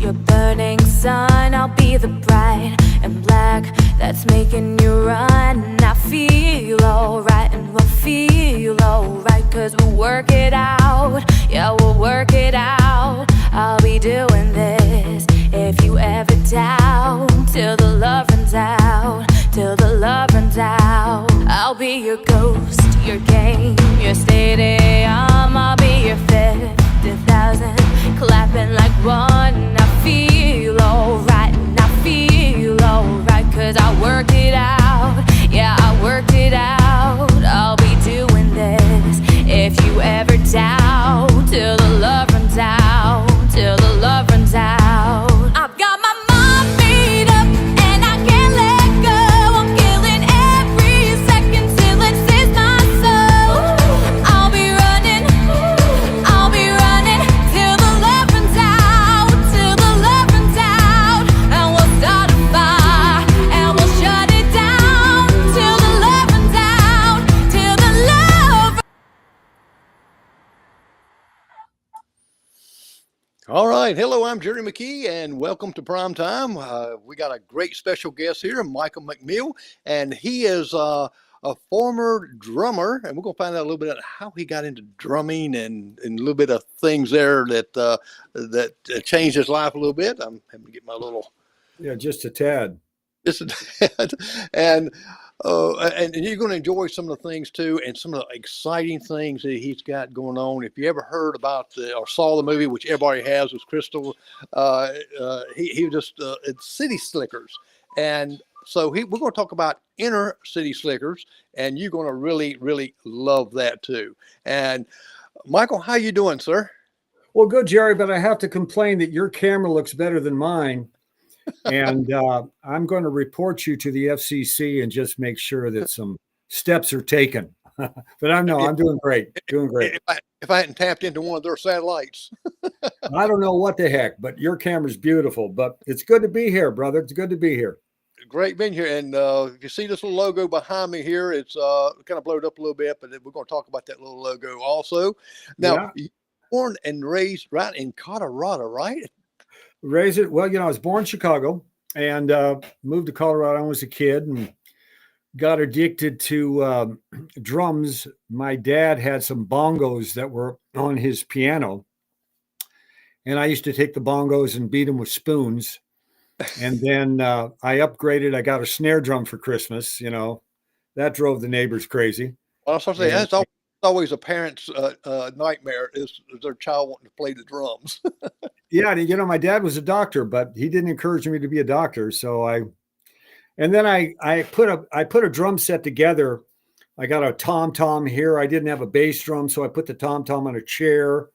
the burning sun, I'll be the bright and black that's making you run. I feel alright and we'll feel alright, 'cause we'll work it out. Yeah, we'll work it out. I'll be doing this if you ever doubt, till the love runs out, till the love runs out. I'll be your ghost, your game, your stadium. I'll be your 50,000 clapping like one. I feel alright and I feel alright, 'cause I worked it out. Yeah, I worked it out. I'll be doing this if you ever doubt, till the love runs out, till the love runs out. I've got my mind made up and I can't let go. I'm killing every second till it saves my soul. I'll be running till the love runs out, till the love runs out. And we'll start a fire and we'll shut it down, till the love runs out, till the love. All right. Hello, I'm Jerry McKee, and welcome to Prime Time. We got a great special guest here, Michael McMeel, and he is a former drummer, and we're going to find out a little bit about how he got into drumming and a little bit of things there that changed his life a little bit. I'm having to get my little... Yeah, just a tad. and you're going to enjoy some of the things too, and some of the exciting things that he's got going on. If you ever heard about or saw the movie, which everybody has, was Crystal, he was just it's City Slickers, and so we're going to talk about inner City Slickers, and you're going to really love that too. And Michael, how you doing, sir? Well, good, Jerry, but I have to complain that your camera looks better than mine. And I'm going to report you to the FCC and just make sure that some steps are taken. But I'm doing great. Doing great. If I hadn't tapped into one of their satellites. I don't know what the heck, but your camera's beautiful. But it's good to be here, brother. It's good to be here. Great being here. And if you see this little logo behind me here, it's kind of blowed up a little bit, but we're going to talk about that little logo also. Now, you're born and raised right in Colorado, right? Raised it. Well, I was born in Chicago and moved to Colorado when I was a kid and got addicted to drums. My dad had some bongos that were on his piano, and I used to take the bongos and beat them with spoons. And then I upgraded. I got a snare drum for Christmas. That drove the neighbors crazy. Well, I was supposed to say, that's always a parent's nightmare is their child wanting to play the drums. Yeah, my dad was a doctor, but he didn't encourage me to be a doctor. So I put a drum set together. I got a tom-tom here. I didn't have a bass drum, so I put the tom-tom on a chair.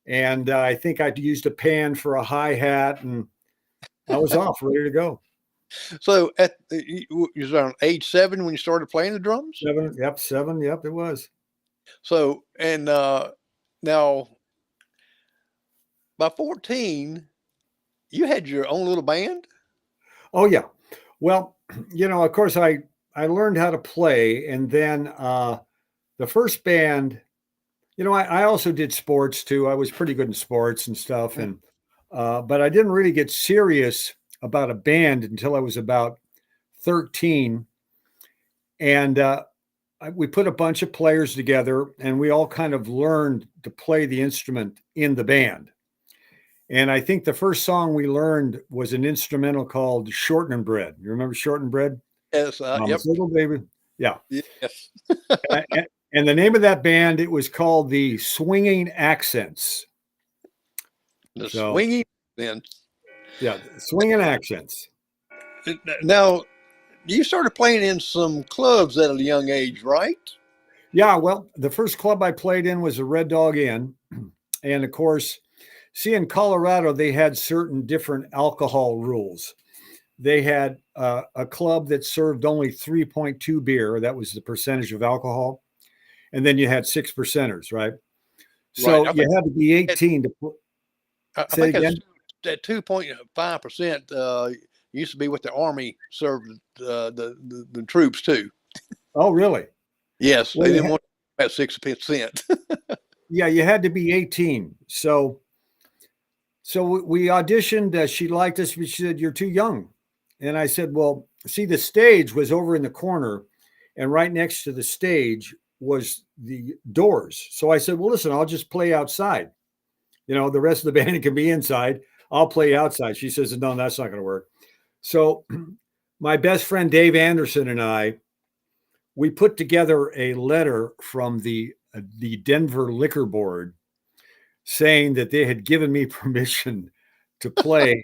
And I think I used a pan for a hi-hat, and I was off, ready to go. So you was around age 7 when you started playing the drums? 7, yep, it was. So, and now by 14, you had your own little band? Oh, yeah. Well, of course, I learned how to play. And then the first band, I also did sports too. I was pretty good in sports and stuff. And but I didn't really get serious about a band until I was about 13. And we put a bunch of players together and we all kind of learned to play the instrument in the band. And I think the first song we learned was an instrumental called Shortening Bread. You remember Shortening Bread? Yes. Yep. Little baby. Yeah. Yes. and the name of that band, it was called the Swinging Accents. Swinging Accents. Yeah. Swinging Accents. Now, you started playing in some clubs at a young age, right? Yeah. Well, the first club I played in was the Red Dog Inn. And of course, in Colorado, they had certain different alcohol rules. They had a club that served only 3.2 beer. That was the percentage of alcohol. And then you had 6%ers, right? So you had to be 18 to play. I think that 2.5% used to be what the Army served the troops too. Oh, really? Yes. Well, they didn't want that 6%. Yeah, you had to be 18. So So we auditioned. She liked us, but she said, "You're too young." And I said, "Well, see, the stage was over in the corner, and right next to the stage was the doors." So I said, "Well, listen, I'll just play outside. The rest of the band can be inside. I'll play outside." She says, "No, that's not going to work." So my best friend Dave Anderson and I, we put together a letter from the Denver Liquor Board saying that they had given me permission to play.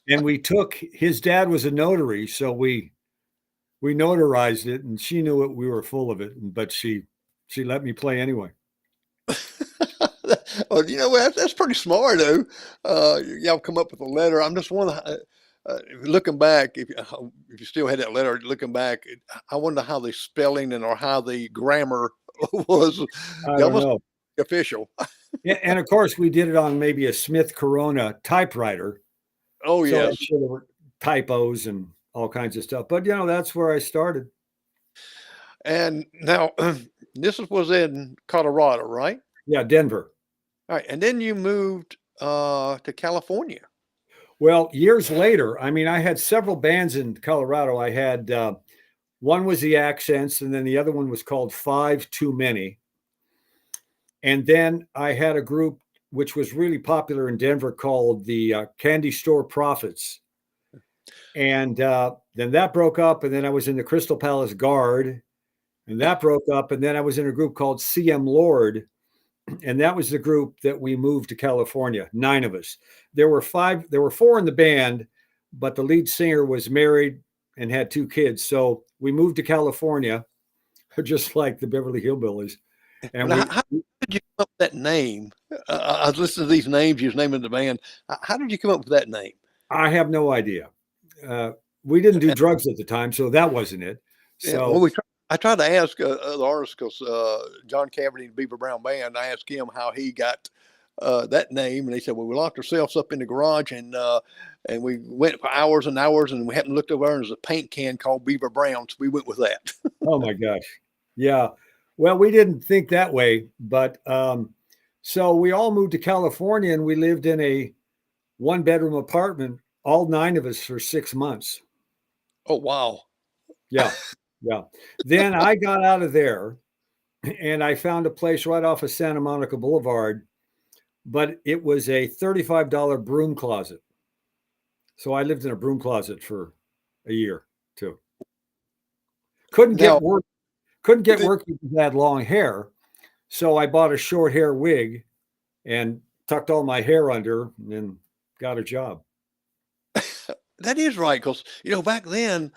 And we took, his dad was a notary, so we notarized it, and she knew it. We were full of it, but she let me play anyway. Well, that's pretty smart, though. Y'all come up with a letter. I'm just wondering, looking back, if you still had that letter, looking back, I wonder how the spelling or how the grammar was. I Y'all don't must know. be official. And of course, we did it on maybe a Smith Corona typewriter. Oh, So I'm yes. sure there were typos and all kinds of stuff. But that's where I started. And now, this was in Colorado, right? Yeah, Denver. All right. And then you moved to California. Well, years later, I mean, I had several bands in Colorado. I had one was the Accents, and then the other one was called Five Too Many. And then I had a group which was really popular in Denver called the Candy Store Prophets. And then that broke up, and then I was in the Crystal Palace Guard, and that broke up, and then I was in a group called CM Lord, and that was the group that we moved to California. 9 of us. There were 4 in the band, but the lead singer was married and had 2 kids. So we moved to California, just like the Beverly Hillbillies. And How did you come up with that name? I was listening to these names you was naming the band. How did you come up with that name? I have no idea. We didn't do drugs at the time, so that wasn't it. So well, I tried to ask other artists because John Cavity and Beaver Brown Band. I asked him how he got that name, and they said, "Well, we locked ourselves up in the garage and we went for hours and hours, and we hadn't looked over, and there's a paint can called Beaver Brown, so we went with that." Oh my gosh, yeah. Well, we didn't think that way, but so we all moved to California, and we lived in a 1-bedroom apartment, all 9 of us, for 6 months. Oh, wow. Yeah. Yeah. Then I got out of there and I found a place right off of Santa Monica Boulevard, but it was a $35 broom closet. So I lived in a broom closet for a year too. Couldn't get work because I had long hair. So I bought a short hair wig and tucked all my hair under and got a job. That is right, because back then,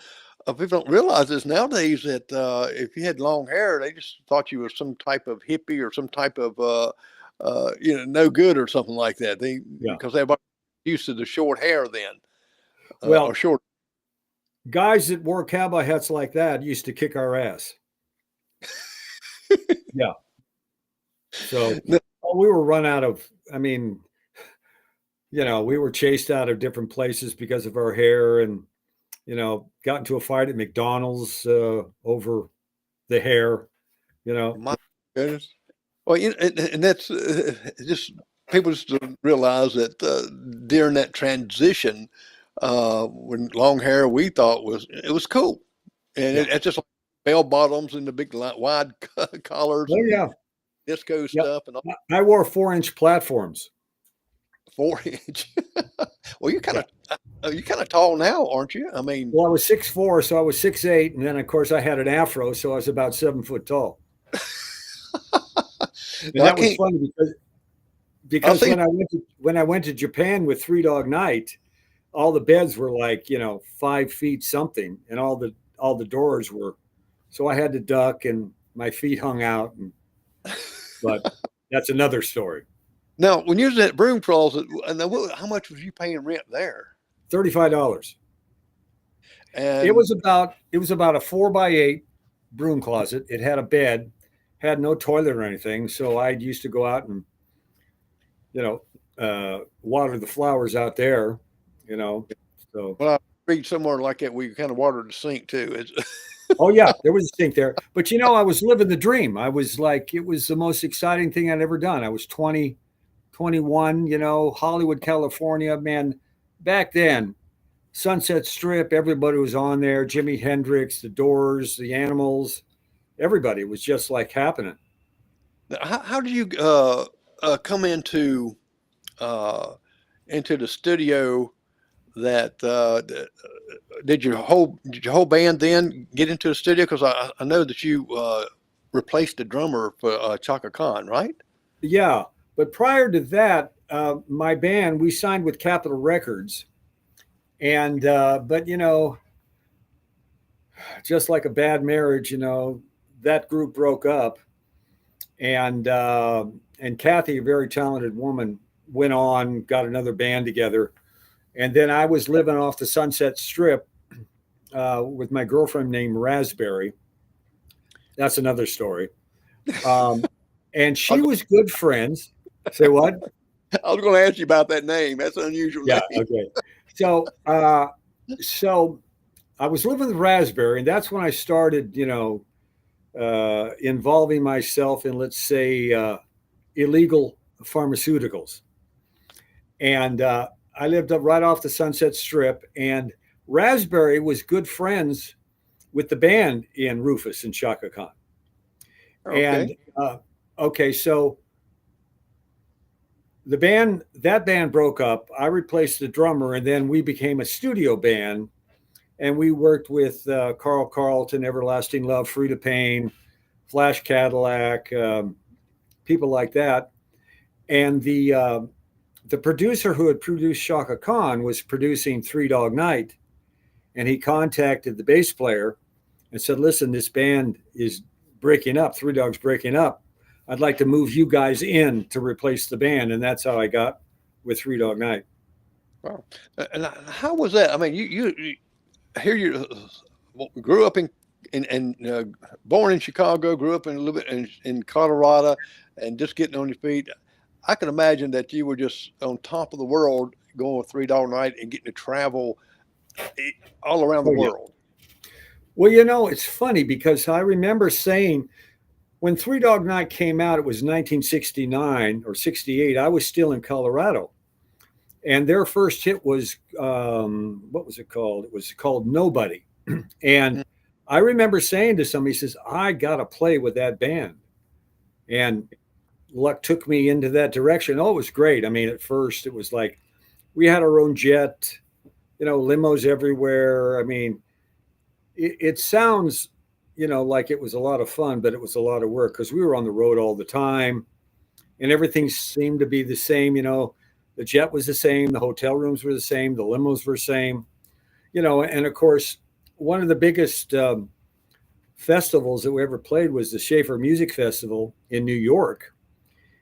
people don't realize this nowadays that if you had long hair, they just thought you were some type of hippie or some type of no good or something like that. Because everybody used to the short hair then. Or short. Guys that wore cowboy hats like that used to kick our ass. Yeah. So we were run out of. I mean, we were chased out of different places because of our hair, and got into a fight at McDonald's over the hair. My goodness. Well, and that's just people just don't realize that during that transition, when long hair we thought it was cool, and it's just like bell bottoms and the big wide collars. Oh yeah, disco stuff and all. I wore 4-inch platforms. 4-inch. Well, you're kind of tall now, aren't you? I mean, well, I was 6'4", so I was 6'8", and then of course I had an afro, so I was about 7 foot tall. And that was funny because when I went to Japan with 3 Dog Night, all the beds were like 5 feet something, and all the doors were, so I had to duck and my feet hung out. But that's another story. Now, when you was at broom closet, how much was you paying rent there? $35. And it was about a 4x8 broom closet. It had a bed, had no toilet or anything. So I used to go out and, water the flowers out there, So well, I read somewhere like that we kind of watered the sink too. Oh yeah, there was a sink there. But I was living the dream. I was like, it was the most exciting thing I'd ever done. I was 20, 21, Hollywood, California, man, back then, Sunset Strip, everybody was on there. Jimi Hendrix, the Doors, the Animals, everybody was just like happening. How did you come uh, into the studio? That did your whole band then get into the studio? Because I know that you replaced the drummer for Chaka Khan, right? Yeah. But prior to that, my band, we signed with Capitol Records. And, but, just like a bad marriage, that group broke up. And Kathy, a very talented woman, went on, got another band together. And then I was living off the Sunset Strip with my girlfriend named Raspberry. That's another story. And she was good friends. Say what? I was going to ask you about that name. That's an unusual Yeah. name. Okay. So, so I was living with Raspberry, and that's when I started, involving myself in, let's say, illegal pharmaceuticals. And I lived up right off the Sunset Strip, and Raspberry was good friends with the band in Rufus and Chaka Khan. Okay. And okay, so that band broke up. I replaced the drummer, and then we became a studio band, and we worked with Carl Carlton, Everlasting Love, Frida Payne, Flash Cadillac, people like that. And the producer who had produced Chaka Khan was producing Three Dog Night, and he contacted the bass player and said, "Listen, this band is breaking up. Three Dogs breaking up. I'd like to move you guys in to replace the band." And that's how I got with Three Dog Night. Wow. And how was that? I mean, you here you grew up in born in Chicago, grew up in a little bit in Colorado, and just getting on your feet. I can imagine that you were just on top of the world going with Three Dog Night and getting to travel all around the world. Well, it's funny because I remember saying when Three Dog Night came out, it was 1969 or 68. I was still in Colorado. And their first hit was, what was it called? It was called Nobody. And I remember saying to somebody, he says, "I got to play with that band." And luck took me into that direction. Oh, it was great. I mean, at first it was like we had our own jet, limos everywhere. I mean, it sounds, like it was a lot of fun, but it was a lot of work because we were on the road all the time and everything seemed to be the same. The jet was the same. The hotel rooms were the same. The limos were the same, and of course, one of the biggest festivals that we ever played was the Schaefer Music Festival in New York.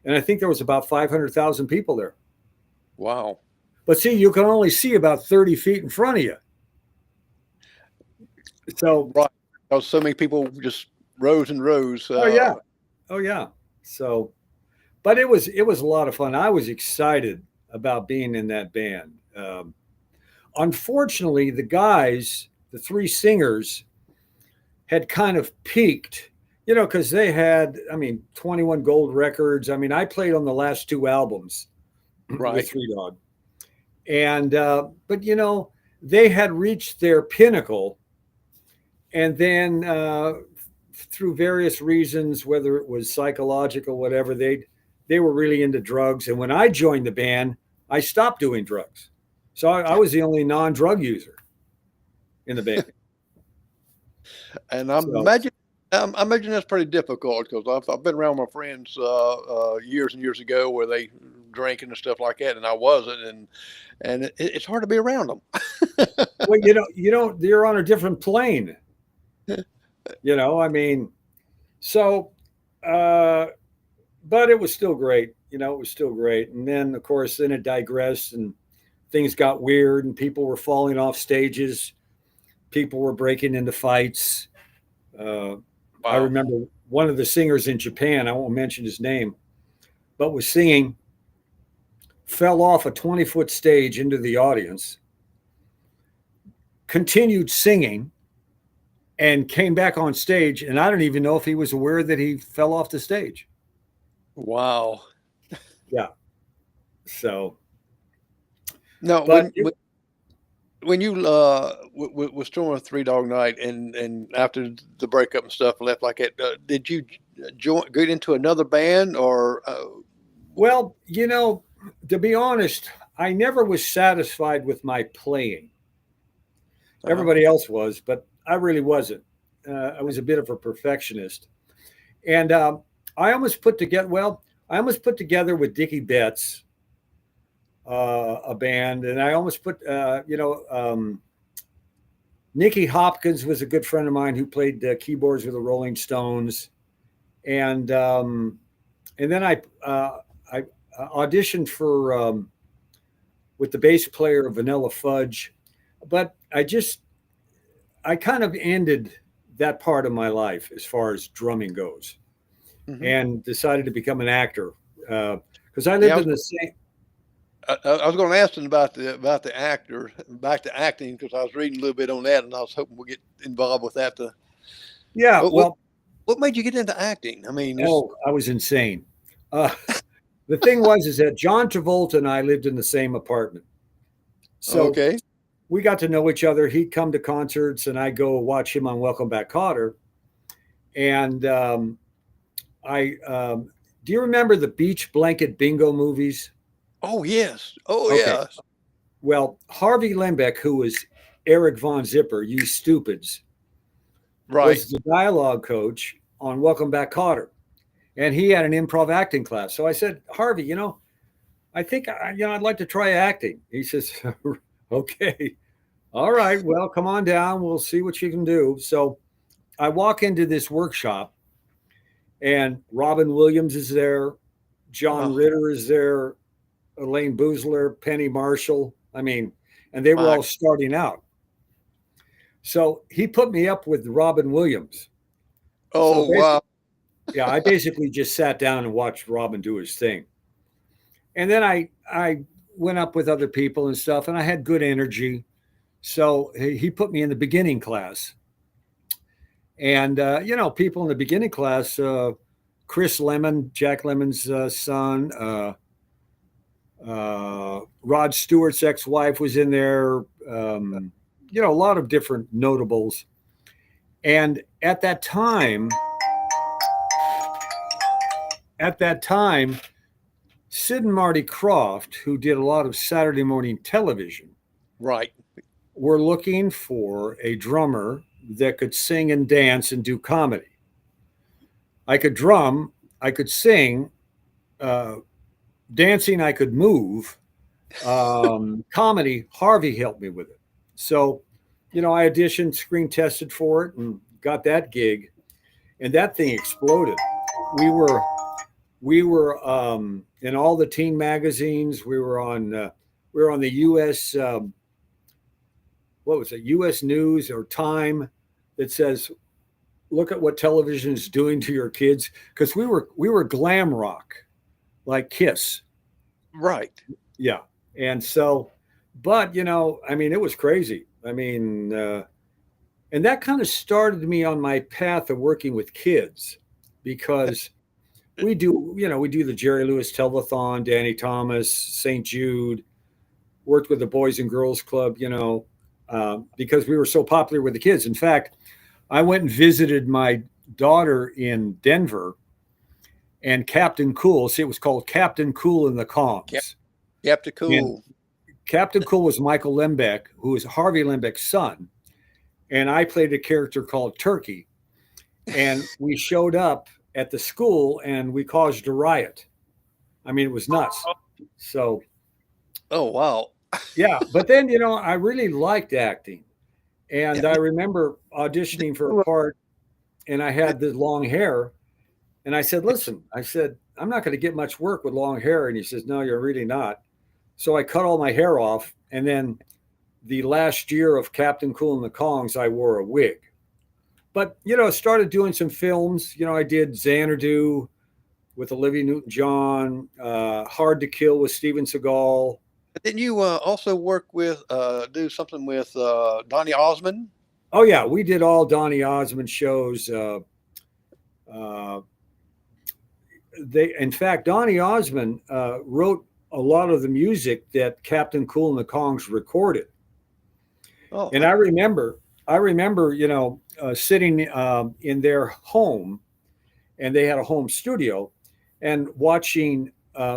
And I think there was about 500,000 people there. Wow. But see, you can only see about 30 feet in front of you. So, right. Because so many people, just rows and rows. Oh yeah. So, but it was a lot of fun. I was excited about being in that band. Unfortunately, the three singers had kind of peaked, because they had, 21 gold records. I played on the last two albums, right, with Three Dog. And, but, they had reached their pinnacle. And then through various reasons, whether it was psychological, whatever, they were really into drugs. And when I joined the band, I stopped doing drugs. So I was the only non-drug user in the band. And I imagine that's pretty difficult because I've been around my friends years and years ago where they drinking and stuff like that, and I wasn't, and it's hard to be around them. Well, you're on a different plane. So, but it was still great. It was still great. And then, of course, it digressed and things got weird and people were falling off stages. People were breaking into fights. Wow. I remember one of the singers in Japan, I won't mention his name, but was singing, fell off a 20-foot stage into the audience, continued singing, and came back on stage. And I don't even know if he was aware that he fell off the stage. Wow. Yeah. So, No, but when you was touring with Three Dog Night and after the breakup and stuff and left like that, did you get into another band or? well, to be honest, I never was satisfied with my playing. Uh, Everybody else was, but I really wasn't. I was a bit of a perfectionist, and I almost put together. Well, I almost put together with Dickie Betts a band, and I almost put, Nicky Hopkins was a good friend of mine who played keyboards with the Rolling Stones, and then I auditioned for with the bass player of Vanilla Fudge, but I kind of ended that part of my life as far as drumming goes, mhm. and decided to become an actor because I Yeah, lived in the same. I was going to ask him about the actor, back to acting, because I was reading a little bit on that, and I was hoping we'll get involved with that. Yeah, What, what well, what made you get into acting? I mean, it's oh, I was insane. Uh, the thing was, is that John Travolta and I lived in the same apartment, so okay, we got to know each other. He'd come to concerts, and I'd go watch him on Welcome Back, Kotter. And I do you remember the Beach Blanket Bingo movies? oh yes, oh Okay, yes, well, Harvey Lembeck, who was Eric Von Zipper, you stupids, right, was the dialogue coach on Welcome Back, Kotter, and he had an improv acting class. So I said, Harvey, I think I'd like to try acting. He says, okay, all right, well, come on down. We'll see what you can do. So I walk into this workshop, and Robin Williams is there, John oh Ritter is there, Elaine Boozler, Penny Marshall. I mean, and they were my, all starting out. So he put me up with Robin Williams. So oh basically, wow, yeah, I basically just sat down and watched Robin do his thing. And then I went up with other people and stuff, and I had good energy. So he put me in the beginning class. And, people in the beginning class, Chris Lemon, Jack Lemon's son, Rod Stewart's ex-wife was in there. A lot of different notables. And at that time, Sid and Marty Krofft, who did a lot of Saturday morning television, right, were looking for a drummer that could sing and dance and do comedy. I could drum, I could sing, dancing, I could move. Comedy, Harvey helped me with it. So, I auditioned, screen tested for it, and got that gig, and that thing exploded. We were in all the teen magazines. We were on the U.S. What was it? U.S. News or Time that says, "Look at what television is doing to your kids," because we were glam rock, like Kiss. right. Yeah. And so, but, I mean, it was crazy. I mean, and that kind of started me on my path of working with kids because we do the Jerry Lewis Telethon, Danny Thomas, St. Jude, worked with the Boys and Girls Club, because we were so popular with the kids. In fact, I went and visited my daughter in Denver, and Captain Cool, see, it was called Captain Cool and the Cap, Kongs. Captain And Cool, Captain Cool was Michael Lembeck, who was Harvey Lembeck's son. And I played a character called Turkey. And we showed up at the school and we caused a riot. I mean, it was nuts. So, oh wow, yeah. But then, I really liked acting. yeah, And I remember auditioning for a part, and I had the long hair. And I said, listen, I'm not going to get much work with long hair. And he says, no, you're really not. So I cut all my hair off. And then the last year of Captain Cool and the Kongs, I wore a wig. But, started doing some films. I did Xanadu with Olivia Newton-John, Hard to Kill with Steven Seagal. didn't you also work with do something with Donny Osmond? Oh, yeah, we did all Donny Osmond shows. In fact, Donny Osmond wrote a lot of the music that Captain Cool and the Kongs recorded. Oh, And I remember, sitting in their home, and they had a home studio, and watching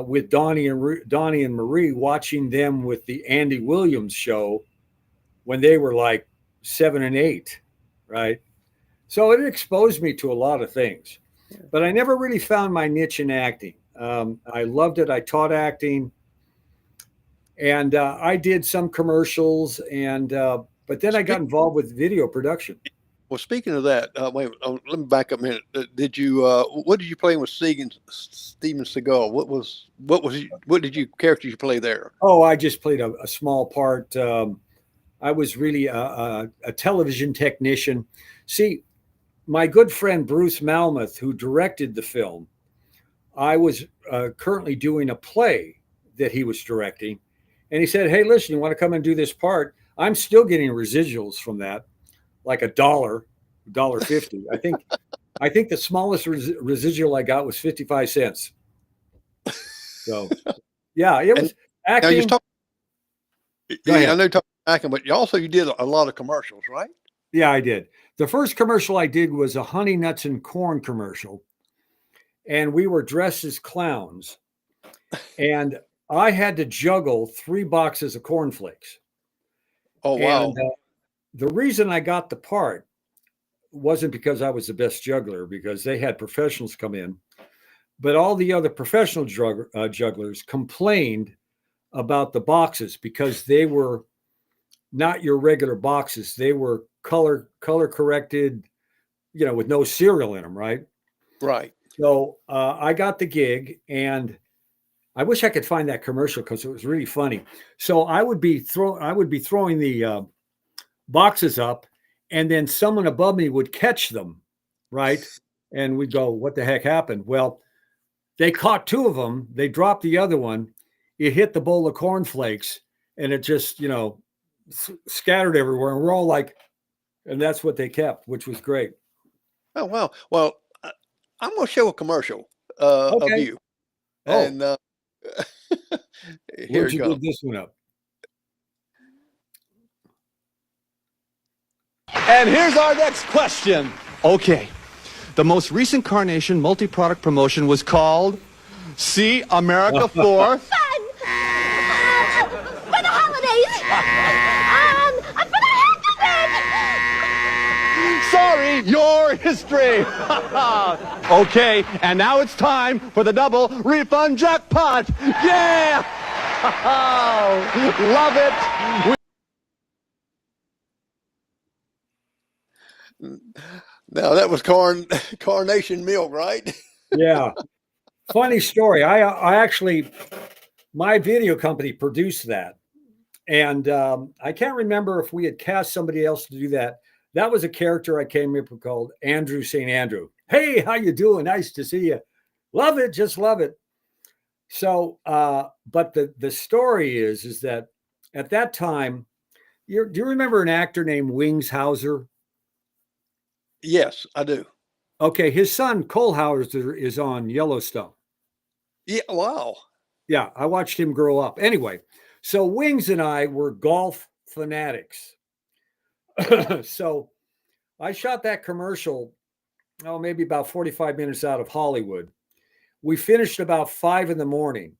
with Donnie and Marie, watching them with the Andy Williams show when they were like 7 and 8, right? So it exposed me to a lot of things, but I never really found my niche in acting. I loved it. I taught acting, and I did some commercials, and but then I got involved with video production. well, speaking of that, wait, let me back up a minute. What did you play with Steven Seagal? What did you characters you play there? Oh, I just played a small part. I was really a television technician. See, my good friend Bruce Malmuth, who directed the film, I was currently doing a play that he was directing. And he said, "Hey, listen, you want to come and do this part?" I'm still getting residuals from that, like $1.50. I think the smallest residual I got was 55 cents. So, yeah, it was Now you're acting. talking. Go ahead. I know you're talking acting, but you did a lot of commercials, right? Yeah, I did. The first commercial I did was a Honey Nuts and Corn commercial, and we were dressed as clowns, and I had to juggle 3 boxes of cornflakes. Oh wow! And the reason I got the part wasn't because I was the best juggler, because they had professionals come in, but all the other professional jugglers complained about the boxes because they were not your regular boxes. They were color corrected, with no cereal in them, right? Right. So I got the gig, and I wish I could find that commercial because it was really funny. So I would be throwing the boxes up, and then someone above me would catch them, right? And we'd go, "What the heck happened?" Well, they caught 2 of them. They dropped the other one. It hit the bowl of cornflakes, and it just, scattered everywhere. And we're all like, and that's what they kept, which was great. Oh wow! Well, I'm going to show a commercial of Okay. you, Oh, and here where'd it you comes. dig this one up? And here's our next question. Okay. The most recent Carnation multi-product promotion was called See America for... Fun! For the holidays! For the Sorry, your history. Okay, and now it's time for the double refund jackpot. Yeah! Love it. Now that was Carnation milk, right? Yeah. Funny story. I actually, my video company produced that. And I can't remember if we had cast somebody else to do that. That was a character I came up with called Andrew St. Andrew. Hey, how you doing? Nice to see you. Love it. Just love it. So, but the story is that at that time, do you remember an actor named Wings Hauser? Yes, I do. Okay, his son Cole Hauser is on Yellowstone. Yeah. Wow. Yeah, I watched him grow up. Anyway, so Wings and I were golf fanatics. So I shot that commercial, maybe about 45 minutes out of Hollywood. We finished about 5 a.m,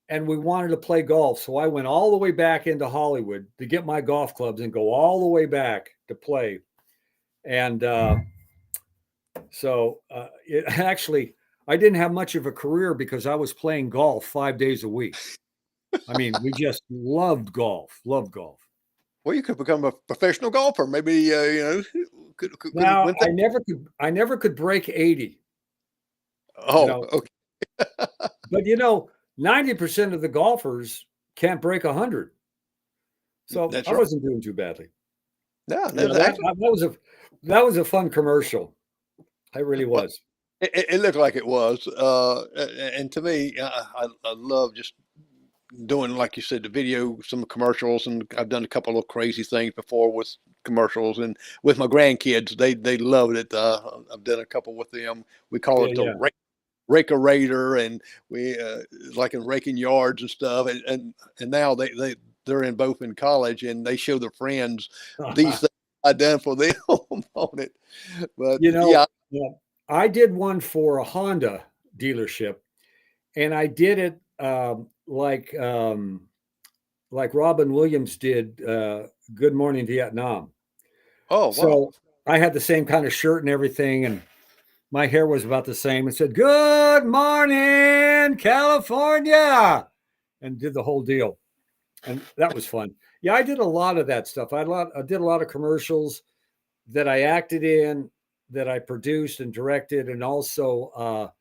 and we wanted to play golf. So I went all the way back into Hollywood to get my golf clubs and go all the way back to play. And so it actually, I didn't have much of a career because I was playing golf 5 days a week. I mean, we just loved golf. Well, you could become a professional golfer. Maybe could Now win that. I never could break 80. Oh, okay. But 90% of the golfers can't break 100. So That's I right. wasn't doing too badly. Yeah, That was a fun commercial. It really was. it looked like it was. And to me, I love just doing, like you said, the video, some commercials, and I've done a couple of crazy things before with commercials, and with my grandkids, they loved it. I've done a couple with them. We call it Yeah. rake a raider, and we like in raking yards and stuff. And now they're both in college, and they show their friends these things I done for them on it. But yeah. Yeah, I did one for a Honda dealership, and I did it like Robin Williams did Good Morning Vietnam. Oh, wow. So I had the same kind of shirt and everything, and my hair was about the same. It said, "Good morning, California," and did the whole deal. And that was fun. Yeah, I did a lot of that stuff. I did a lot of commercials that I acted in, that I produced and directed, and also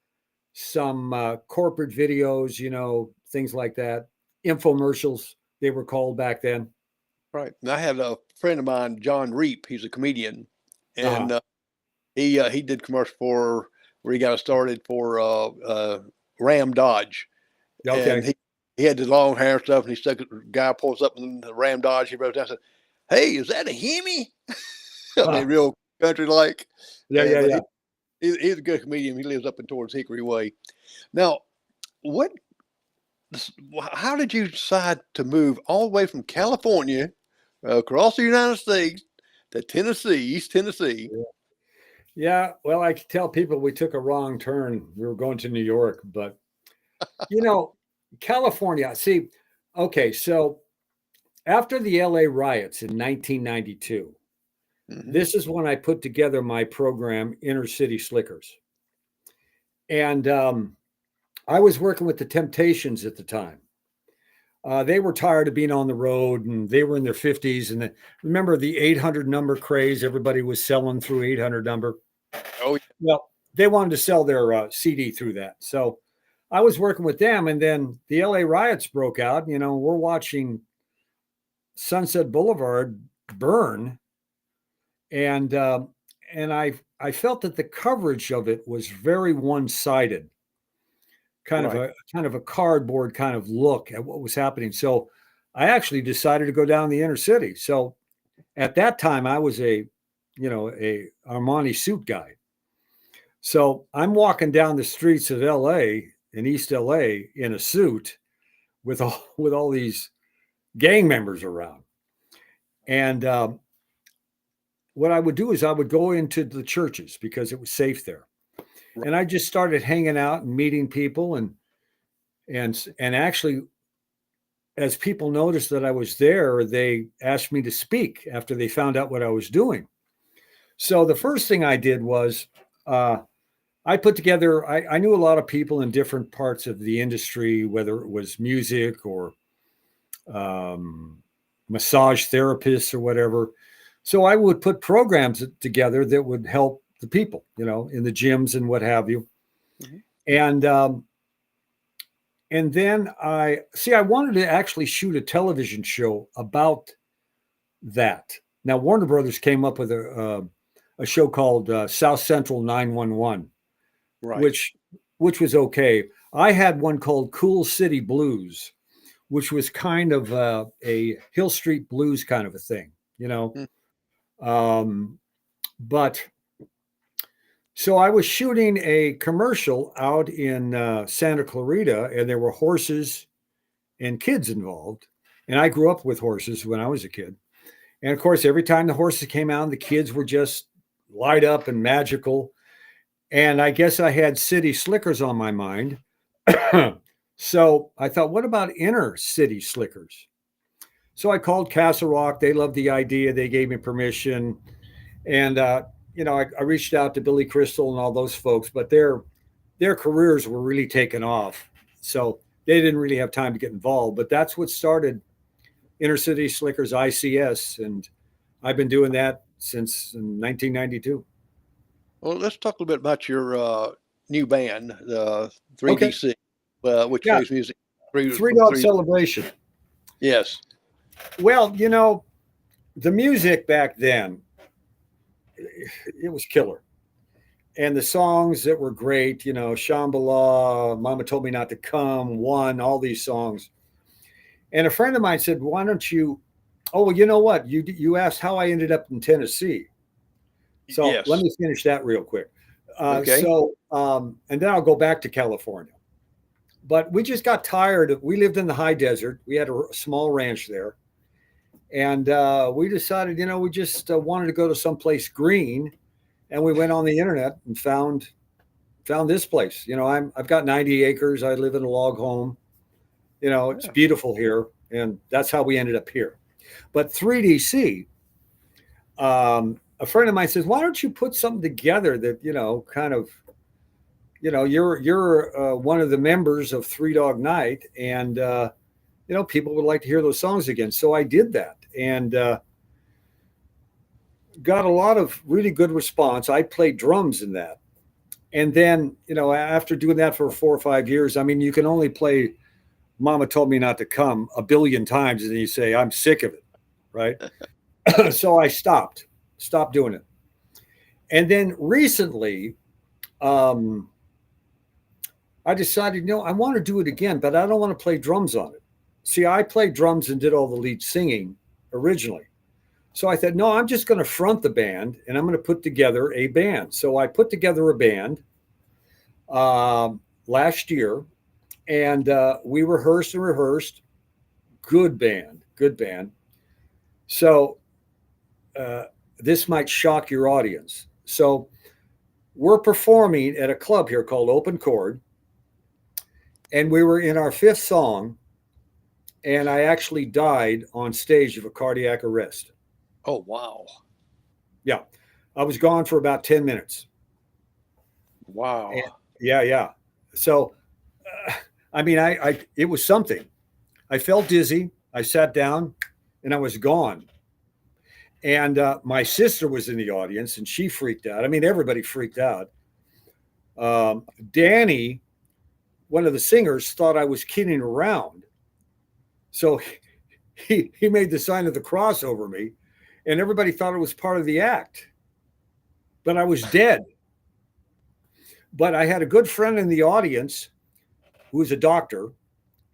some corporate videos, things like that. Infomercials, they were called back then. Right. And I had a friend of mine, John Reap. He's a comedian, and he did commercial for where he got started for Ram Dodge. Okay. And he had the long hair and stuff, and he stuck a guy pulls up in the Ram Dodge. He wrote down and said, "Hey, is that a Hemi?" I mean, real country like. Yeah. He's a good comedian. He lives up in towards Hickory Way. Now, how did you decide to move all the way from California across the United States to Tennessee, East Tennessee? Yeah, well, I could tell people we took a wrong turn. We were going to New York, but California. See, okay, so after the LA riots in 1992, this is when I put together my program, Inner City Slickers. And I was working with the Temptations at the time. They were tired of being on the road, and they were in their 50s. And remember the 800 number craze? Everybody was selling through 800 number. Oh, yeah. Well, they wanted to sell their CD through that. So I was working with them, and then the LA riots broke out. We're watching Sunset Boulevard burn. And I felt that the coverage of it was very one-sided, kind of a cardboard kind of look at what was happening. So I actually decided to go down the inner city. So at that time, I was a Armani suit guy. So I'm walking down the streets of LA, in East LA, in a suit with all these gang members around. And what I would do is I would go into the churches because it was safe there. Right. And I just started hanging out and meeting people. And actually, as people noticed that I was there, they asked me to speak after they found out what I was doing. So the first thing I did was I put together, I knew a lot of people in different parts of the industry, whether it was music or massage therapists or whatever. So I would put programs together that would help the people, in the gyms and what have you. Mm-hmm. And then I wanted to actually shoot a television show about that. Now, Warner Brothers came up with a show called South Central 911, right, which was okay. I had one called Cool City Blues, which was kind of a Hill Street Blues kind of a thing, Mm-hmm. But so I was shooting a commercial out in Santa Clarita, and there were horses and kids involved. And I grew up with horses when I was a kid. And of course, every time the horses came out, the kids were just light up and magical. And I guess I had city slickers on my mind. So I thought, what about inner city slickers? So I called Castle Rock. They loved the idea. They gave me permission. And, I reached out to Billy Crystal and all those folks, but their careers were really taken off. So they didn't really have time to get involved. But that's what started Inner City Slickers ICS. And I've been doing that since 1992. Well, let's talk a little bit about your new band, 3D6, which plays music. Three Dog Celebration. Yes. Well, the music back then, it was killer. And the songs that were great, Shambhala, Mama Told Me Not to Come, One, all these songs. And a friend of mine said, why don't you, you know what? You asked how I ended up in Tennessee. So Let me finish that real quick. Okay. And then I'll go back to California. But we just got tired of, we lived in the high desert. We had a small ranch there. And we decided, we just wanted to go to someplace green. And we went on the internet and found this place. I've got 90 acres. I live in a log home. It's beautiful here. And that's how we ended up here. But 3DC, a friend of mine says, why don't you put something together that, kind of, you're one of the members of Three Dog Night, and, people would like to hear those songs again. So I did that and got a lot of really good response. I played drums in that. And then, after doing that for 4 or 5 years, I mean, you can only play Mama Told Me Not to Come a billion times, and then you say, I'm sick of it, right? So I stopped doing it. And then recently, I decided, I want to do it again, but I don't want to play drums on it. See, I played drums and did all the lead singing originally. So I thought, no, I'm just going to front the band and I'm going to put together a band. So I put together a band last year, and we rehearsed. Good band. So this might shock your audience. So we're performing at a club here called Open Chord, and we were in our 5th song, and I actually died on stage of a cardiac arrest. Oh, wow. Yeah. I was gone for about 10 minutes. Wow. And yeah. So, I mean, it was something. I felt dizzy. I sat down and I was gone. And my sister was in the audience and she freaked out. I mean, everybody freaked out. Danny, one of the singers, thought I was kidding around. So he made the sign of the cross over me, and everybody thought it was part of the act. But I was dead. But I had a good friend in the audience who was a doctor.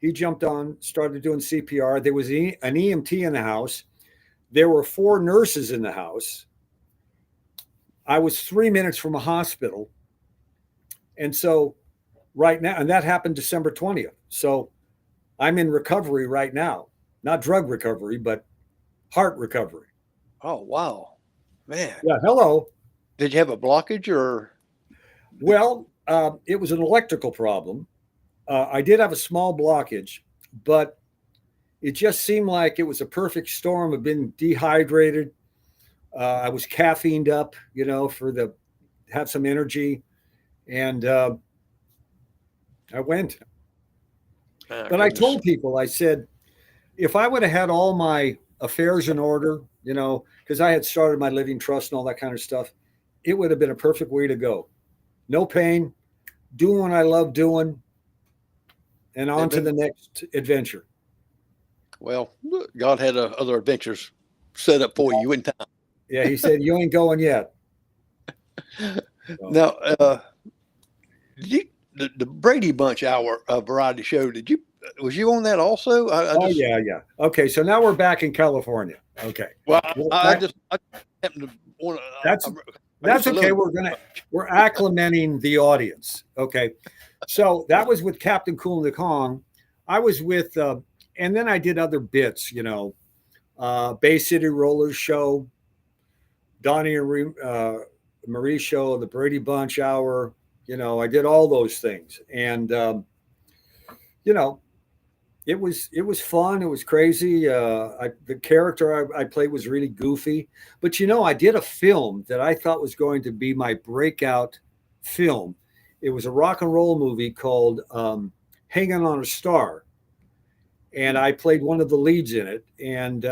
He jumped on, started doing CPR. There was an EMT in the house. There were 4 nurses in the house. I was 3 minutes from a hospital. And so right now, and that happened December 20th. So I'm in recovery right now, not drug recovery, but heart recovery. Oh, wow, man. Yeah. Hello. Did you have a blockage or? Well, it was an electrical problem. I did have a small blockage, but it just seemed like it was a perfect storm of being dehydrated. I was caffeined up, have some energy. And I went. But I told people, I said, if I would have had all my affairs in order, because I had started my living trust and all that kind of stuff, it would have been a perfect way to go. No pain, doing what I love doing, and on to the next adventure. Well, God had other adventures set up for you in time. Yeah, he said, you ain't going yet. Now, the Brady Bunch hour variety show, was you on that also? Yeah. Okay, so now we're back in California. Okay. Well, I just happened to want to. That's okay. We're acclimating the audience. Okay. So that was with Captain Cool and the Kong. I was with, and then I did other bits, Bay City Rollers show, Donnie and Marie show, the Brady Bunch hour. I did all those things, and it was fun. It was crazy. The character I played was really goofy, but I did a film that I thought was going to be my breakout film. It was a rock and roll movie called Hanging on a Star, and I played one of the leads in it, and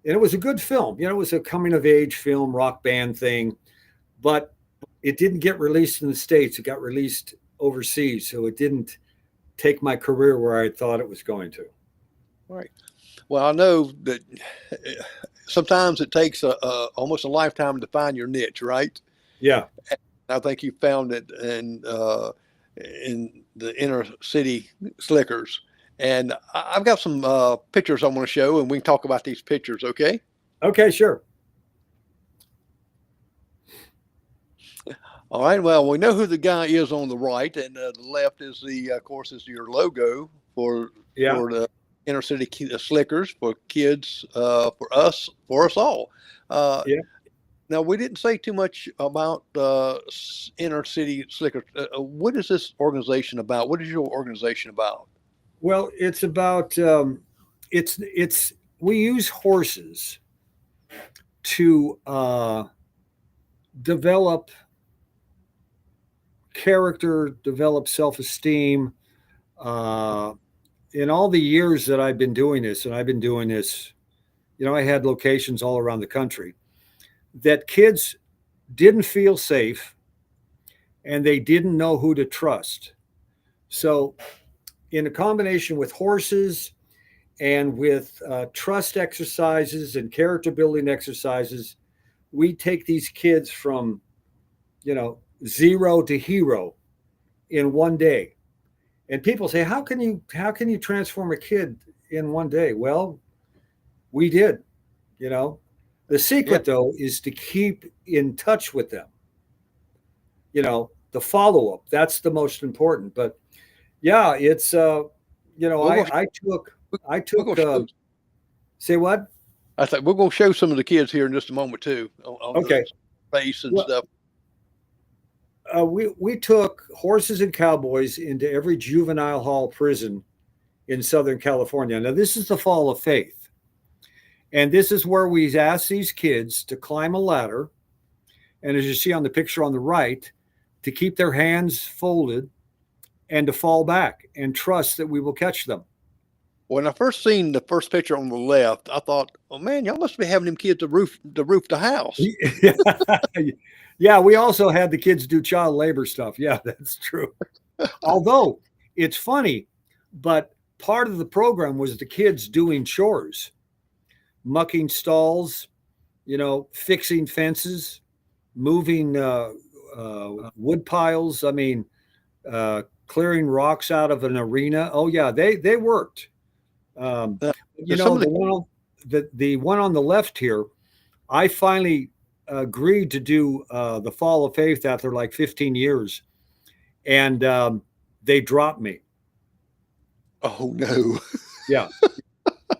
it was a good film. It was a coming of age film, rock band thing, but it didn't get released in the States. It got released overseas, so it didn't take my career where I thought it was going to. Right. Well, I know that sometimes it takes almost a lifetime to find your niche, right? Yeah. And I think you found it in the inner city slickers. And I've got some pictures I want to show, and we can talk about these pictures, okay? Okay, sure. All right. Well, we know who the guy is on the right, and the left is of course, is your logo for Yeah. the inner city slickers for kids, for us all. Uh, Yeah. Now, we didn't say too much about inner city slickers. What is this organization about? What is your organization about? Well, it's about it's we use horses to develop character, develop self-esteem. Uh, in all the years that I've been doing this, and I've been doing this, I had locations all around the country that kids didn't feel safe and they didn't know who to trust. So, in a combination with horses and with trust exercises and character building exercises, we take these kids from, zero to hero in one day. And people say, how can you transform a kid in one day? Well, we did. The secret though is to keep in touch with them. The follow up, that's the most important. But yeah, it's I took say what? I think we're going to show some of the kids here in just a moment too. On Okay. the face and stuff. We took horses and cowboys into every juvenile hall prison in Southern California. Now, this is the Fall of Faith. And this is where we asked these kids to climb a ladder. And as you see on the picture on the right, to keep their hands folded and to fall back and trust that we will catch them. When I first seen the first picture on the left, I thought, "Oh man, y'all must be having them kids to roof the house." Yeah, we also had the kids do child labor stuff. Yeah, that's true. Although it's funny, but part of the program was the kids doing chores, mucking stalls, fixing fences, moving wood piles. I mean, clearing rocks out of an arena. Oh yeah, they worked. The one on the left here, I finally agreed to do the Fall of Faith after like 15 years, and they dropped me. Oh no! Yeah,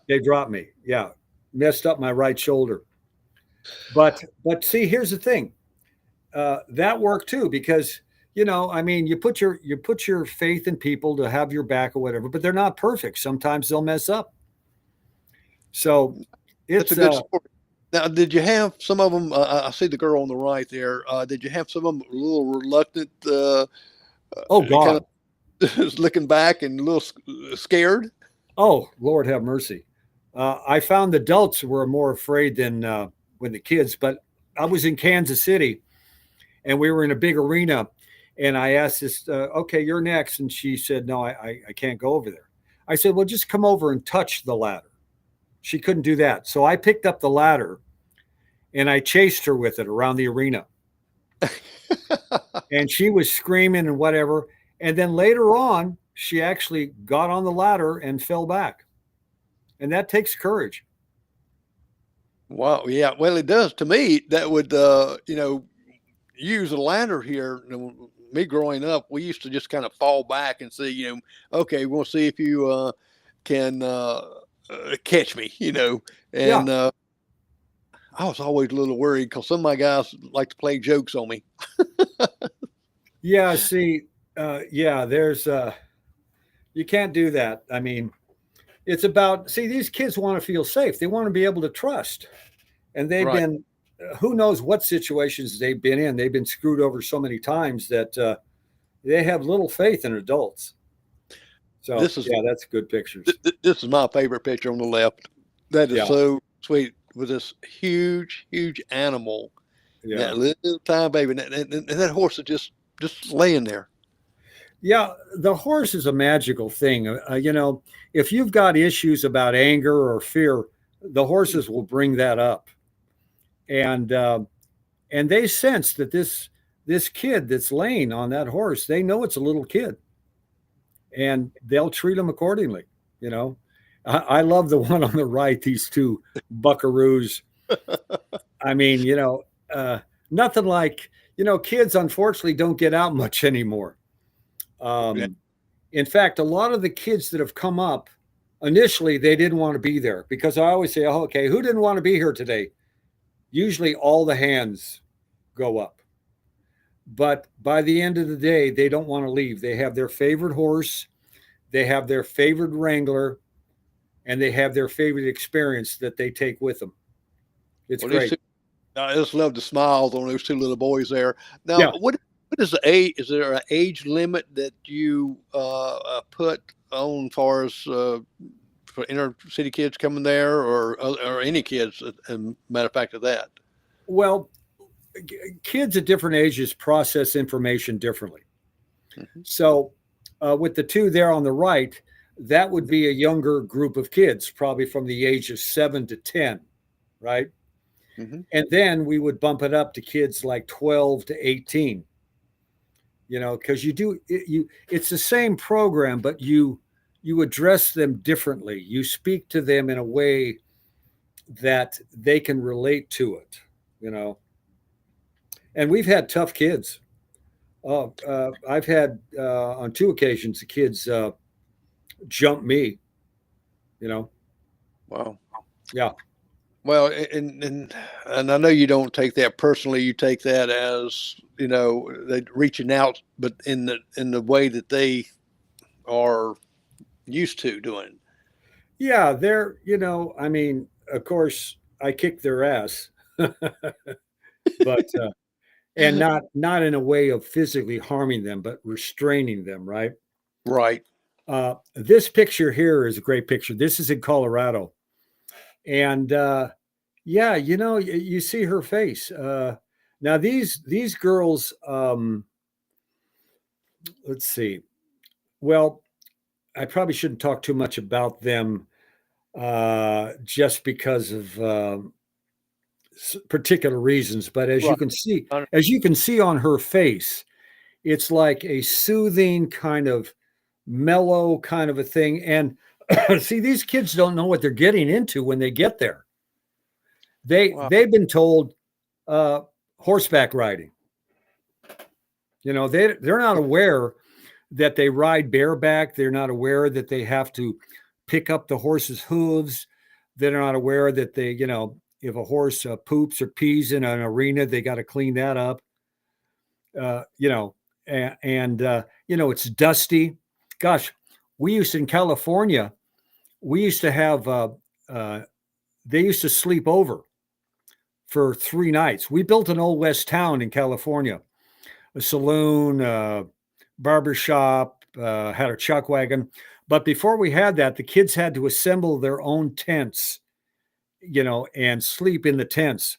they dropped me. Yeah, messed up my right shoulder. But see, here's the thing. That worked too because you put your faith in people to have your back or whatever, but they're not perfect. Sometimes they'll mess up. So it's a good story. Now, did you have some of them? I see the girl on the right there. Did you have some of them a little reluctant? Oh God, kind of looking back and a little scared. Oh Lord, have mercy. I found the adults were more afraid than when the kids. But I was in Kansas City, and we were in a big arena. And I asked this, okay, you're next. And she said, no, I can't go over there. I said, well, just come over and touch the ladder. She couldn't do that. So I picked up the ladder and I chased her with it around the arena. And she was screaming and whatever. And then later on, she actually got on the ladder and fell back. And that takes courage. Wow. Yeah. Well, it does to me. That would, use a ladder here. Me growing up, we used to just kind of fall back and see, okay, we're going to see if you can catch me, and I was always a little worried because some of my guys like to play jokes on me. Yeah, see, there's you can't do that. I mean, it's about, these kids want to feel safe. They want to be able to trust. And they've been, who knows what situations they've been in. They've been screwed over so many times that they have little faith in adults. So that's good pictures. This is my favorite picture on the left. That is so sweet with this huge, huge animal. Yeah. That little tiny baby. And that horse is just laying there. Yeah, the horse is a magical thing. If you've got issues about anger or fear, the horses will bring that up. And they sense that this kid that's laying on that horse, they know it's a little kid, and they'll treat them accordingly. I love the one on the right. These two buckaroos. I mean, nothing like kids unfortunately don't get out much anymore. Yeah. In fact, a lot of the kids that have come up initially, they didn't want to be there because I always say, oh, okay, who didn't want to be here today? Usually all the hands go up. But by the end of the day, they don't want to leave. They have their favorite horse, they have their favorite wrangler, and they have their favorite experience that they take with them. It's Well, great. I just love the smiles on those two little boys there. Now, Yeah. what is the age? Is there an age limit that you put on, far as for inner city kids coming there, or any kids? Matter of fact of that. Well, kids at different ages process information differently. Mhm. So, with the two there on the right, that would be a younger group of kids, probably from the age of 7 to 10, right? Mhm. And then we would bump it up to kids like 12 to 18, because it's the same program, but you address them differently. You speak to them in a way that they can relate to it, and we've had tough kids. I've had on 2 occasions the kids jump me. Wow. Yeah, Well, and I know you don't take that personally. You take that as they reaching out, but in the way that they are used to doing. yeah. They're I mean, of course, I kick their ass, but and not in a way of physically harming them, but restraining them. Right. Right. This picture here is a great picture. This is in Colorado, and yeah, you see her face. Now these girls, let's see. Well, I probably shouldn't talk too much about them, just because of particular reasons. But as you Right. can see, on her face, it's like a soothing kind of mellow kind of a thing. And see, these kids don't know what they're getting into when they get there. Wow. They've been told horseback riding. They're not aware that they ride bareback. They're not aware that they have to pick up the horse's hooves. They're not aware that if a horse poops or pees in an arena, they got to clean that up. It's dusty. Gosh, we used to, in California, we used to have, they used to sleep over for 3 nights. We built an old West town in California, a saloon, barber shop, had a chuck wagon. But before we had that, the kids had to assemble their own tents, and sleep in the tents.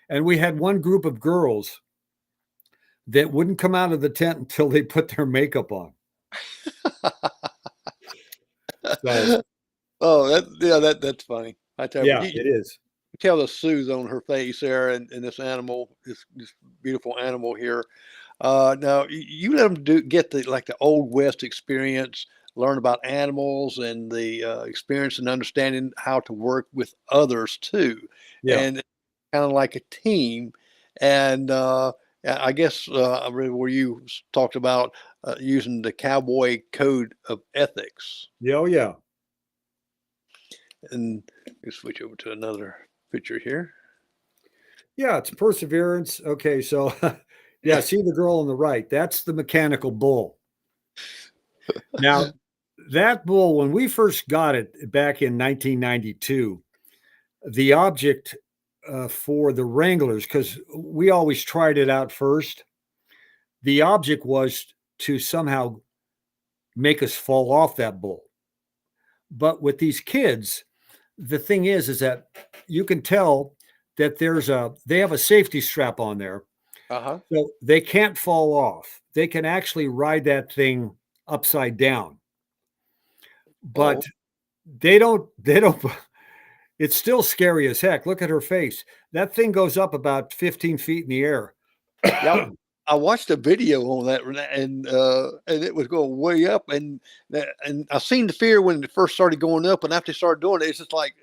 And we had one group of girls that wouldn't come out of the tent until they put their makeup on. So, Oh, that's funny. I tell you, yeah, you it is. tell the soothe on her face there, and this animal, this beautiful animal here. Now you let them get the old West experience, learn about animals and the experience and understanding how to work with others too, Yeah. and kind of like a team. And I guess I read where you talked about using the Cowboy Code of Ethics. Yeah. Oh, yeah. And we switch over to another picture here. Yeah. It's perseverance. Okay. So, yeah. See the girl on the right? That's the mechanical bull. Now, that bull, when we first got it back in 1992, the object for the wranglers, because we always tried it out first, the object was to somehow make us fall off that bull. But with these kids, the thing is that you can tell that they have a safety strap on there, Uh-huh. so they can't fall off. They can actually ride that thing upside down, but they don't. It's still scary as heck. Look at her face. That thing goes up about 15 feet in the air. Yeah, I watched a video on that, and it was going way up, and I seen the fear when it first started going up, and after they started doing it, it's just like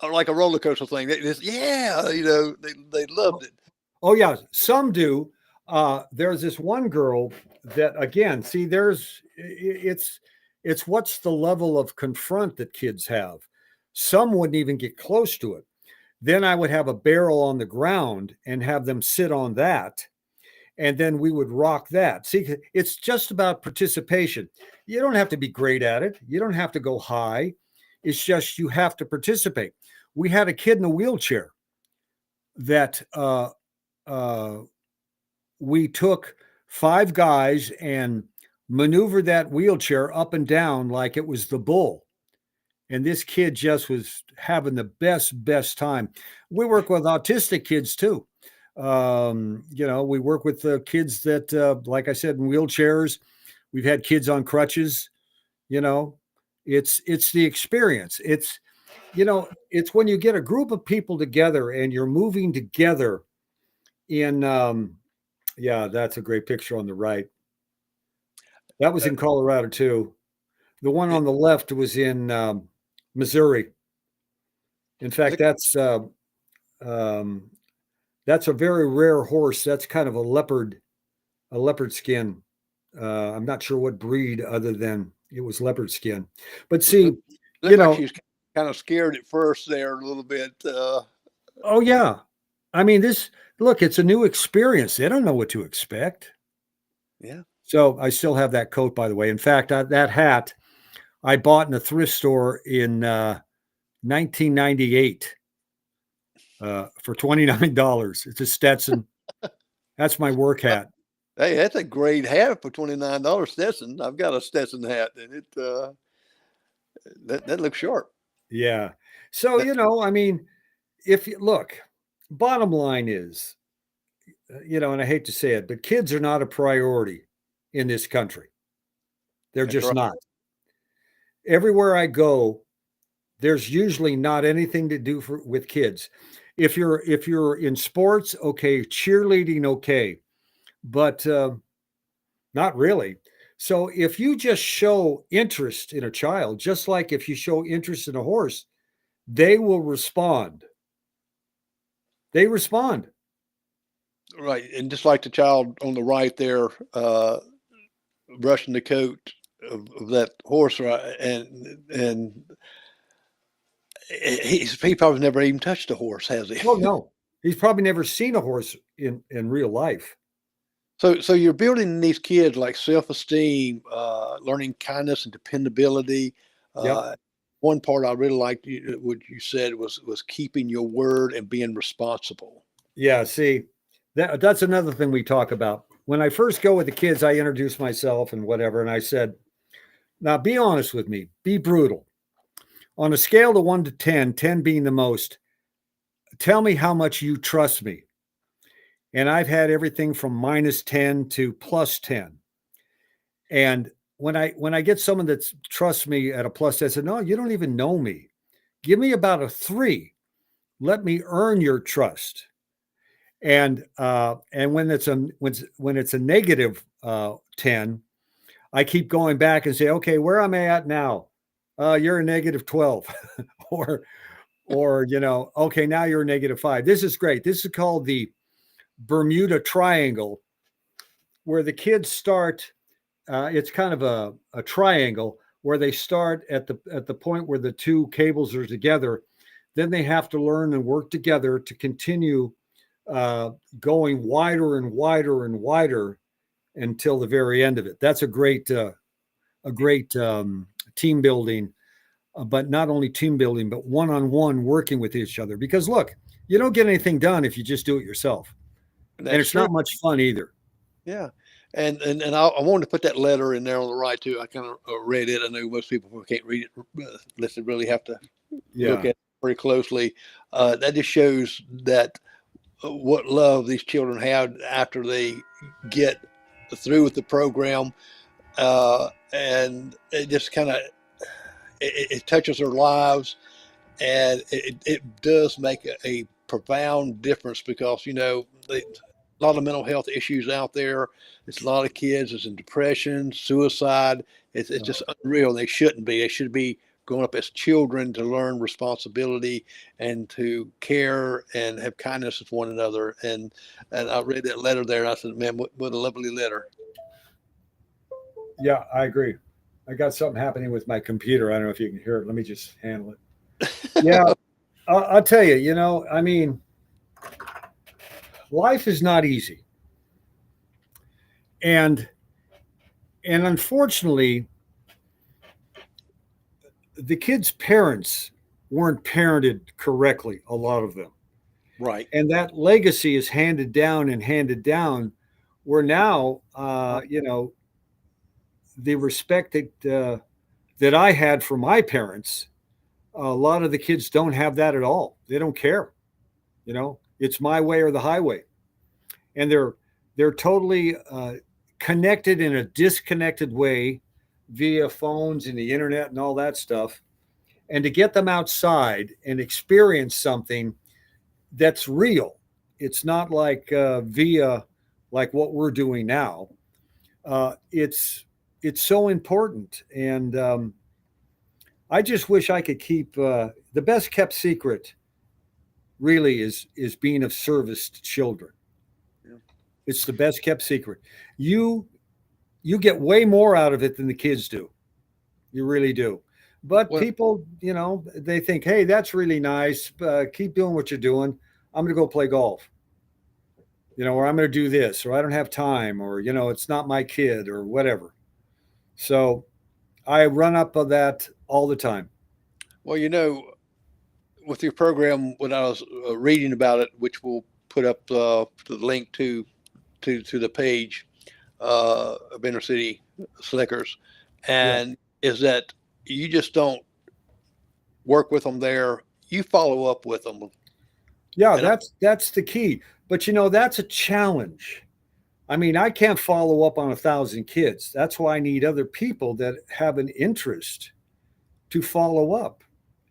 a roller coaster thing. They just, they loved it. Oh yeah, some do. There's this one girl that, again, see, it's what's the level of confront that kids have. Some wouldn't even get close to it. Then I would have a barrel on the ground and have them sit on that. And then we would rock that. See, it's just about participation. You don't have to be great at it. You don't have to go high. It's just you have to participate. We had a kid in a wheelchair that we took 5 guys and maneuvered that wheelchair up and down like it was the bull. And this kid just was having the best time. We work with autistic kids too. We work with the kids that, like I said, in wheelchairs. We've had kids on crutches. It's the experience. It's when you get a group of people together and you're moving together in, yeah, that's a great picture on the right. That was in Colorado too. The one on the left was in Missouri. In fact, that's a very rare horse. That's kind of a leopard skin. I'm not sure what breed other than it was leopard skin. But see, like she was kind of scared at first there a little bit. Oh yeah. I mean, look, it's a new experience. They don't know what to expect. Yeah. So I still have that coat, by the way. In fact, that hat I bought in a thrift store in 1998 for $29. It's a Stetson. That's my work hat. Hey, that's a great hat for $29 Stetson. I've got a Stetson hat, and it that looks sharp. Yeah. So, I mean, if you look, bottom line is, and I hate to say it, but kids are not a priority in this country. They're That's just right. not. Everywhere I go, there's usually not anything to do with kids. If you're in sports, okay, cheerleading, okay, but not really. So if you just show interest in a child, just like if you show interest in a horse, they will respond. They respond. Right. And just like the child on the right there, brushing the coat of that horse, right? And he probably never even touched a horse, has he? Oh no, he's probably never seen a horse in real life. So you're building these kids like self-esteem, learning kindness and dependability. Yep. One part I really liked what you said was keeping your word and being responsible. Yeah, see, that's another thing we talk about. When I first go with the kids, I introduce myself and whatever, and I said, now be honest with me, be brutal. On a scale of 1 to 10, 10 being the most, tell me how much you trust me. And I've had everything from -10 to +10. And when I get someone that trusts me at a plus, I said, no, you don't even know me. Give me about a 3. Let me earn your trust. And when it's a negative 10, I keep going back and say, okay, where am I at now? You're a -12, or okay, now you're a -5. This is great. This is called the Bermuda Triangle, where the kids start. It's kind of a triangle where they start at the point where the 2 cables are together. Then they have to learn and work together to continue going wider and wider and wider until the very end of it. That's a great team building, but not only team building, but one-on-one working with each other. Because look, you don't get anything done if you just do it yourself. And it's true. Not much fun either. Yeah. And I wanted to put that letter in there on the right too. I kind of read it. I know most people who can't read it unless they really have to look at it very closely. That just shows that what love these children have after they get through with the program, and it just kind of it touches their lives, and it does make a profound difference because a lot of mental health issues out there. It's a lot of kids is in depression, suicide. It's just unreal. They shouldn't be. They should be growing up as children to learn responsibility and to care and have kindness with one another. And I read that letter there, and I said, man, what a lovely letter. Yeah, I agree. I got something happening with my computer. I don't know if you can hear it. Let me just handle it. Yeah, I'll tell you, I mean, life is not easy. And unfortunately, the kids' parents weren't parented correctly, a lot of them. Right. And that legacy is handed down and handed down, where now, the respect that I had for my parents, a lot of the kids don't have that at all. They don't care. It's my way or the highway. And they're totally connected in a disconnected way via phones and the internet and all that stuff. And to get them outside and experience something that's real, it's not like via like what we're doing now. It's so important. And I just wish I could keep the best kept secret really is being of service to children. Yeah. It's the best kept secret. You get way more out of it than the kids do. You really do. But people, they think, hey, that's really nice. Keep doing what you're doing. I'm going to go play golf. Or I'm going to do this, or I don't have time, or, it's not my kid, or whatever. So I run up on that all the time. Well, with your program, when I was reading about it, which we'll put up the link to the page of Inner City Slickers, and is that you just don't work with them there, you follow up with them. Yeah, that's the key. But that's a challenge. I mean, I can't follow up on 1,000 kids. That's why I need other people that have an interest to follow up.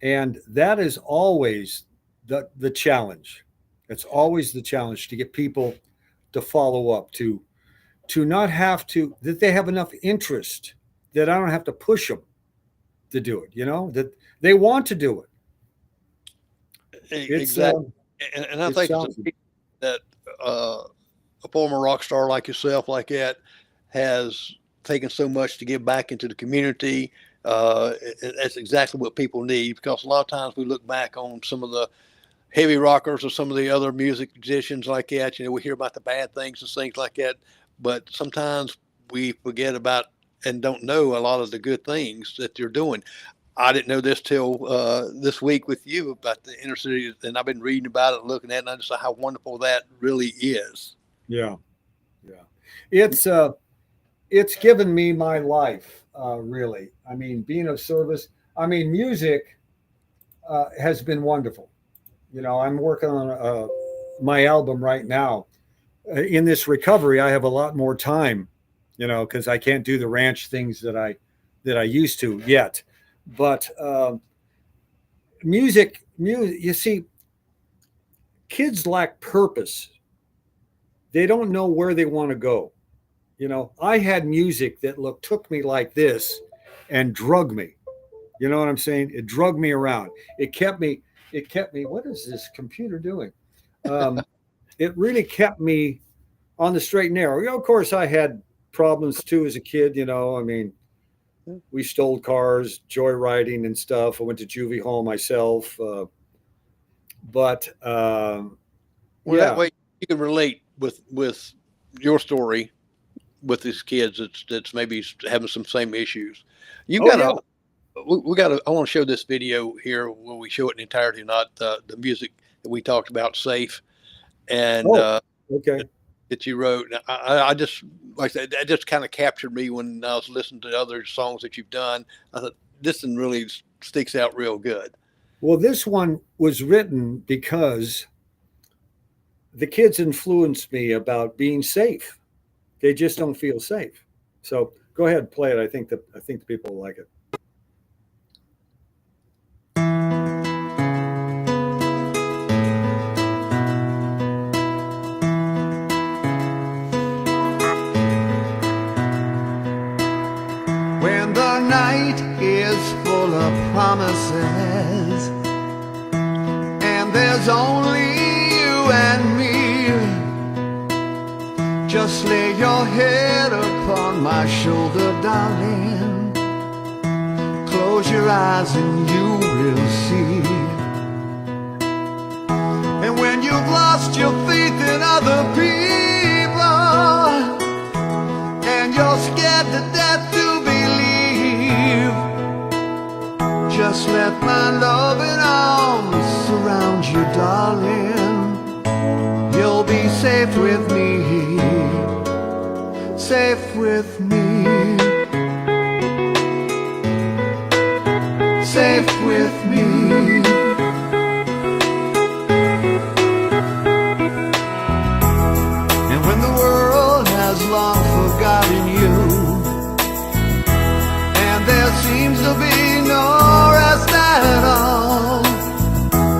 And that is always the challenge. It's always the challenge to get people to follow up, to not have to, that they have enough interest that I don't have to push them to do it, that they want to do it. Exactly. And I think that a former rock star like yourself, like that, has taken so much to give back into the community. That's exactly what people need, because a lot of times we look back on some of the heavy rockers or some of the other music musicians like that. We hear about the bad things and things like that, but sometimes we forget about and don't know a lot of the good things that you're doing. I didn't know this till this week with you about the inner city, and I've been reading about it, looking at it, and I just saw how wonderful that really is. Yeah. It's given me my life, really. I mean, being of service. I mean, music has been wonderful. I'm working on my album right now. In this recovery, I have a lot more time, because I can't do the ranch things that I used to yet. But music, you see, kids lack purpose. They don't know where they want to go. I had music that took me like this and drug me. You know what I'm saying? It drug me around. It kept me, what is this computer doing? It really kept me on the straight and narrow. Of course, I had problems too as a kid, I mean, we stole cars, joyriding and stuff. I went to juvie hall myself. That way you can relate with your story with these kids that's maybe having some same issues. I want to show this video here where we show it in entirety, not the music that we talked about, Safe, and okay, that you wrote. I just, like I said, that just kind of captured me when I was listening to other songs that you've done. I thought this one really sticks out real good. Well, this one was written because the kids influenced me about being safe. They just don't feel safe. So go ahead, play it. I think the people will like it. When the night is full of promises, and there's only you and me. Just lay your head upon my shoulder, darling. Close your eyes and you will see. And when you've lost your faith in other people, and you're scared to death to believe, just let my loving arms surround you, darling. You'll be safe with me, safe with me, safe with me. And when the world has long forgotten you, and there seems to be no rest at all,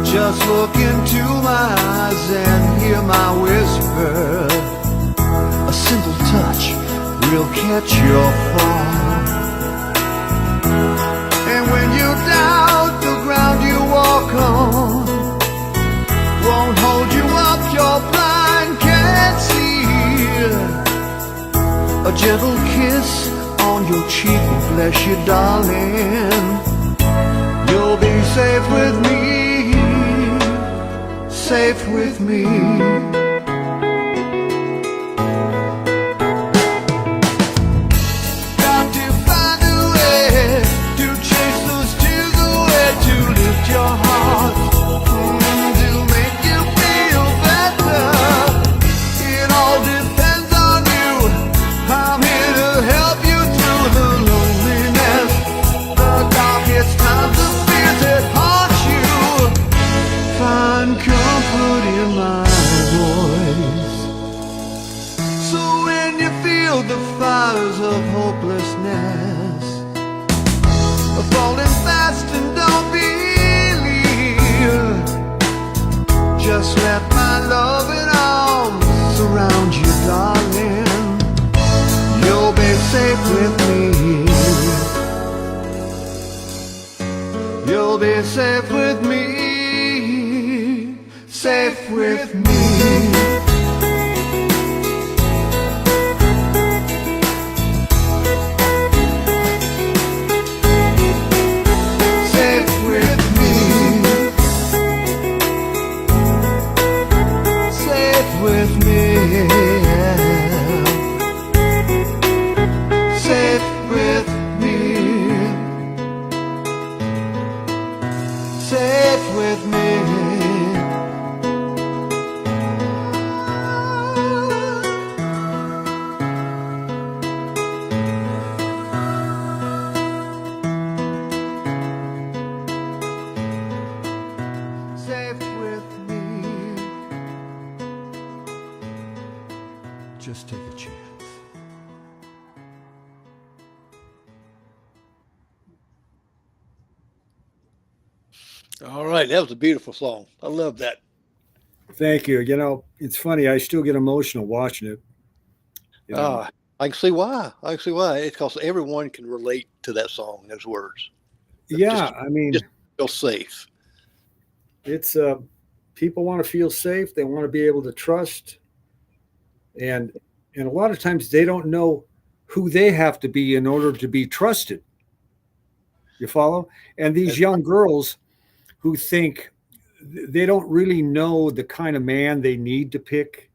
just look into my eyes and hear my whisper. A simple touch will catch your fall. And when you doubt the ground you walk on won't hold you up, your blind can't see. A gentle kiss on your cheek will bless you, darling. You'll be safe with me, safe with me. Got to find a way to chase those tears away, to lift your heart, to make you feel better. It all depends on you. I'm here to help you through the loneliness, the darkest times, the fears that haunt you. Find comfort in my voice. So when you feel the fires of hopelessness falling fast and don't believe, just let my loving arms surround you, darling. You'll be safe with me. You'll be safe with me, safe with me. Safe with me, safe with me, safe with me, safe with me. Safe with me. Just take a chance. All right, that was a beautiful song. I love that. Thank you. You know, it's funny. I still get emotional watching it. You know, I can see why. I can see why. It's because everyone can relate to that song, those words. yeah, I mean, Just feel safe. it's people want to feel safe. They want to be able to trust, and a lot of times they don't know who they have to be in order to be trusted. You follow? And these young girls who think they don't really know the kind of man they need to pick,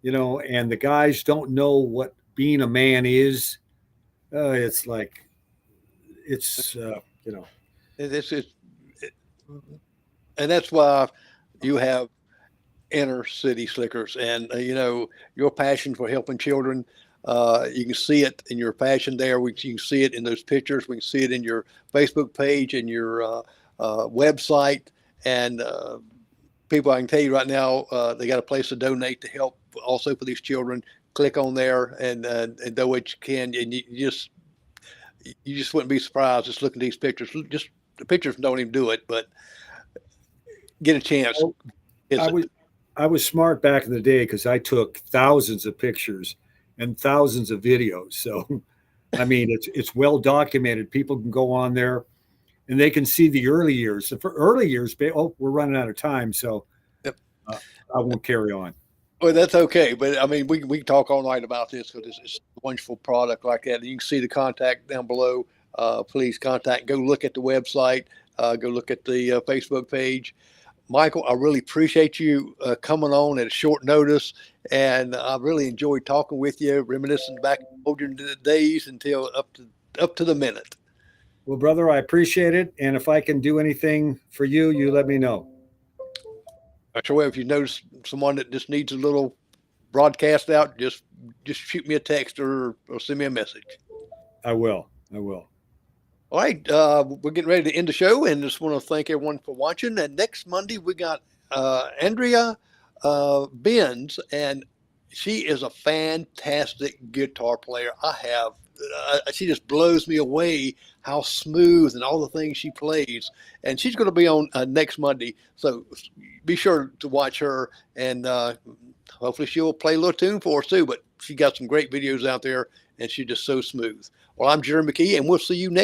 you know, and the guys don't know what being a man is. It's like, it's, you know, This is, and that's why you have inner city slickers, and you know, your passion for helping children. You can see it in your passion there. You can see it in those pictures. We can see it in your Facebook page and your website. And people, I can tell you right now, they got a place to donate to help also for these children. Click on there and do what you can, and you just wouldn't be surprised just looking at these pictures. Just the pictures don't even do it, but get a chance. I was smart back in the day because I took thousands of pictures and thousands of videos. So, I mean, it's well documented. People can go on there and they can see the early years. For early years, oh, we're running out of time, so Yep. I won't carry on. Well, that's okay. But I mean, we can talk all night about this because it's a wonderful product like that. You can see the contact down below. Please contact. Go look at the website. Go look at the Facebook page. Michael, I really appreciate you coming on at a short notice, and I really enjoyed talking with you, reminiscing back older days until up to the minute. Well, brother, I appreciate it, and if I can do anything for you, you let me know. Sure. If you notice someone that just needs a little broadcast out, just shoot me a text or send me a message. I will. All right, we're getting ready to end the show, and just want to thank everyone for watching. And next Monday we got Andrea Benz, and she is a fantastic guitar player. She just blows me away how smooth and all the things she plays. And she's going to be on next Monday, so be sure to watch her, and hopefully she'll play a little tune for us too. But she got some great videos out there, and she's just so smooth. Well, I'm Jerry McKee, and we'll see you next